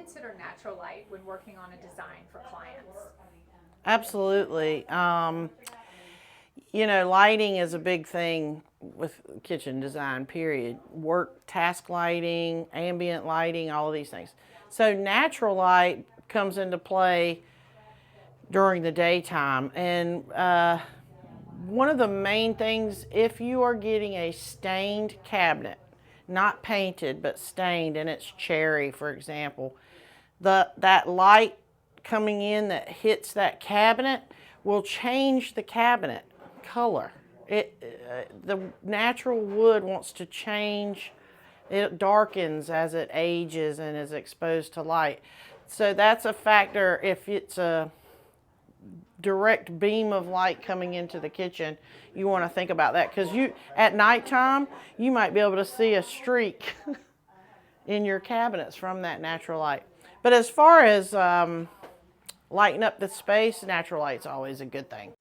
consider natural light when working on a design for clients? Absolutely. You know, lighting is a big thing with kitchen design, period. Work, task lighting, ambient lighting, all of these things. So natural light comes into play during the daytime. And one of the main things, if you are getting a stained cabinet, not painted, but stained, and it's cherry, for example, that light coming in that hits that cabinet will change the cabinet color. The natural wood wants to change. It darkens as it ages and is exposed to light. So that's a factor. If it's a direct beam of light coming into the kitchen, you want to think about that, because at nighttime you might be able to see a streak in your cabinets from that natural light. But as far as lighting up the space, natural light's always a good thing.